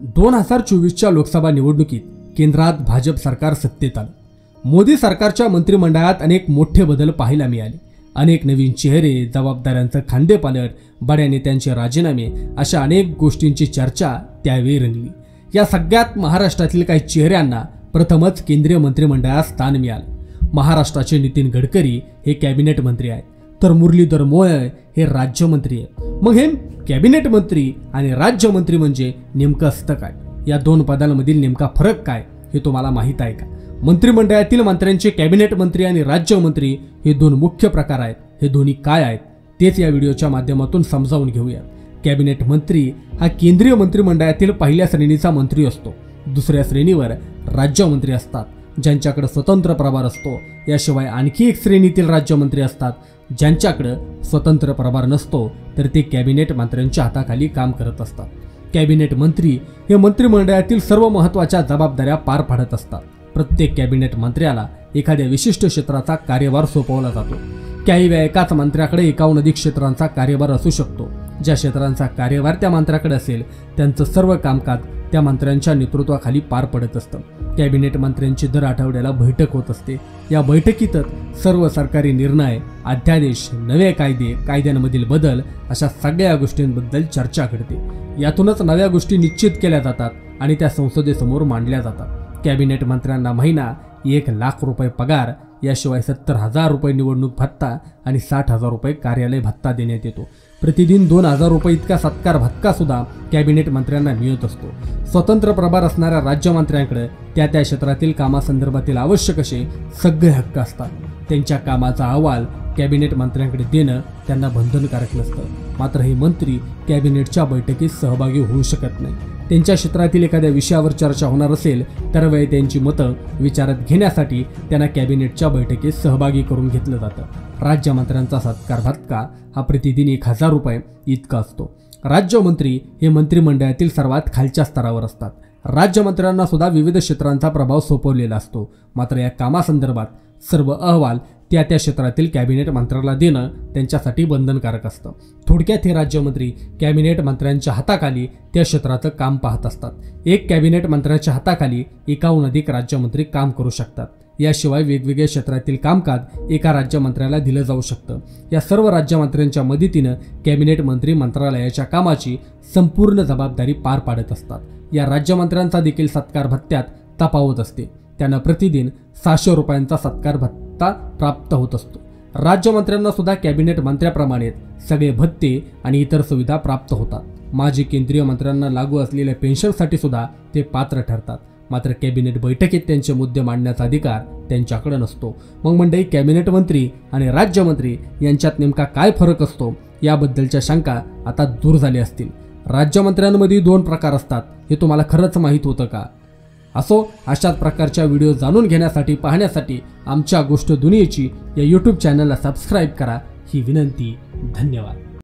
2024च्या लोकसभा निवडणुकीत केंद्रात भाजप सरकार सत्तेत आलं। मोदी सरकारच्या मंत्रिमंडळात अनेक मोठे बदल पाहायला मिळाले। अनेक नवीन चेहरे, जबाबदाऱ्यांचं खांदेपालट, बड्या नेत्यांचे राजीनामे अशा अनेक गोष्टींची चर्चा त्यावेळी रंगली। या सगळ्यात महाराष्ट्रातील काही चेहऱ्यांना प्रथमच केंद्रीय मंत्रिमंडळात स्थान मिळालं। महाराष्ट्राचे नितीन गडकरी हे कॅबिनेट मंत्री आहेत, तर मुरलीधर मोहोळ हे राज्यमंत्री आहेत। मग हे कॅबिनेट मंत्री आणि राज्यमंत्री म्हणजे नेमकं असतं काय? या दोन पदांमधील नेमका फरक काय हे तुम्हाला माहित आहे का? मंत्रिमंडळातील मंत्र्यांचे कॅबिनेट मंत्री आणि राज्यमंत्री हे दोन मुख्य प्रकार आहेत। हे दोन्ही काय आहेत तेच या व्हिडिओच्या माध्यमातून समजावून घेऊया। कॅबिनेट मंत्री हा केंद्रीय मंत्रिमंडळातील पहिल्या श्रेणीचा मंत्री असतो। दुसऱ्या श्रेणीवर राज्यमंत्री असतात, ज्यांच्याकडे स्वतंत्र प्रभार असतो। याशिवाय आणखी एक श्रेणीतील राज्यमंत्री असतात, ज्यांच्याकडे स्वतंत्र प्रभार नसतो, तर ते कॅबिनेट मंत्र्यांच्या हाताखाली काम करत असतात। कॅबिनेट मंत्री हे मंत्रिमंडळातील सर्व महत्त्वाच्या जबाबदाऱ्या पार पाडत असतात। प्रत्येक कॅबिनेट मंत्र्याला एखाद्या विशिष्ट क्षेत्राचा कार्यभार सोपवला जातो। काही वेळा एकाच मंत्र्याकडे एकाहून अधिक क्षेत्रांचा कार्यभार असू शकतो। ज्या क्षेत्रांचा कार्यभार त्या मंत्र्याकडे असेल, त्यांचं सर्व कामकाज त्या मंत्र्यांच्या नेतृत्वाखाली पार पडत असतं। कॅबिनेट मंत्र्यांची दर आठवड्याला बैठक होत असते। या बैठकीतच सर्व सरकारी निर्णय, अध्यादेश, नवे कायदे, कायद्यांमधील बदल अशा सगळ्या गोष्टींबद्दल चर्चा घडते। यातूनच नव्या गोष्टी निश्चित केल्या जातात आणि त्या संसदेसमोर मांडल्या जातात। कॅबिनेट मंत्र्यांना महिना 1 लाख रुपये पगार, याशिवाय 70,000 रुपये निवडणूक भत्ता आणि 60,000 रुपये कार्यालय भत्ता देण्यात येतो। प्रतिदिन 2,000 रुपये इतका सत्कार भत्ता सुद्धा कॅबिनेट मंत्र्यांना मिळत असतो। स्वतंत्र प्रभार असणाऱ्या राज्यमंत्र्यांकडे त्या क्षेत्रातील कामासंदर्भातील आवश्यक असे सगळे हक्क असतात। त्यांच्या कामाचा अहवाल कॅबिनेट मंत्र्यांकडे देणं त्यांना बंधनकारक नसतं। मात्र हे मंत्री कॅबिनेटच्या बैठकीत सहभागी होऊ शकत नाही। त्यांच्या क्षेत्रातील एखाद्या विषयावर चर्चा होणार असेल तर वेळी त्यांची मतं विचारात घेण्यासाठी त्यांना कॅबिनेटच्या बैठकीत सहभागी करून घेतलं जातं। राज्यमंत्र्यांचा सत्कार भत्ता हा प्रतिदिन 1,000 रुपये इतका असतो। राज्यमंत्री हे मंत्रिमंडळातील सर्वात खालच्या स्तरावर असतात। राज्यमंत्र्यांना सुद्धा विविध क्षेत्रांचा प्रभाव सोपवलेला असतो। मात्र या कामासंदर्भात सर्व अहवाल त्या क्षेत्रातील कॅबिनेट मंत्र्याला देणं त्यांच्यासाठी बंधनकारक असतं। थोडक्यात हे राज्यमंत्री कॅबिनेट मंत्र्यांच्या हाताखाली त्या क्षेत्राचं काम पाहत असतात। एक कॅबिनेट मंत्र्याच्या हाताखाली एकाहून अधिक राज्यमंत्री काम करू शकतात। याशिवाय वेगवेगळ्या क्षेत्रातील कामकाज एका राज्यमंत्र्याला दिलं जाऊ शकतं। या सर्व राज्यमंत्र्यांच्या मदतीनं कॅबिनेट मंत्री मंत्रालयाच्या कामाची संपूर्ण जबाबदारी पार पाडत असतात। या राज्यमंत्र्यांचा देखील सत्कार भत्त्यात तफावत असते। त्यांना प्रतिदिन 600 रुपयांचा सत्कार भत्ता प्राप्त होत असतो। राज्यमंत्र्यांना सुद्धा कॅबिनेट मंत्र्याप्रमाणेच सगळे भत्ते आणि इतर सुविधा प्राप्त होतात। माजी केंद्रीय मंत्र्यांना लागू असलेल्या पेन्शनसाठी सुद्धा ते पात्र ठरतात। मात्र कॅबिनेट बैठकीत त्यांचे मुद्दे मांडण्याचा अधिकार त्यांच्याकडे नसतो। मग मंडळी, कॅबिनेट मंत्री आणि राज्यमंत्री यांच्यात नेमका काय फरक असतो याबद्दलच्या शंका आता दूर झाल्या असतील। राज्यमंत्र्यांमध्ये 2 प्रकार असतात हे तुम्हाला खरंच माहीत होतं का? असो, अशाच प्रकारच्या व्हिडिओ जाणून घेण्यासाठी, पाहण्यासाठी आमच्या गोष्ट दुनियेची या YouTube चॅनलला सबस्क्राईब करा ही विनंती। धन्यवाद।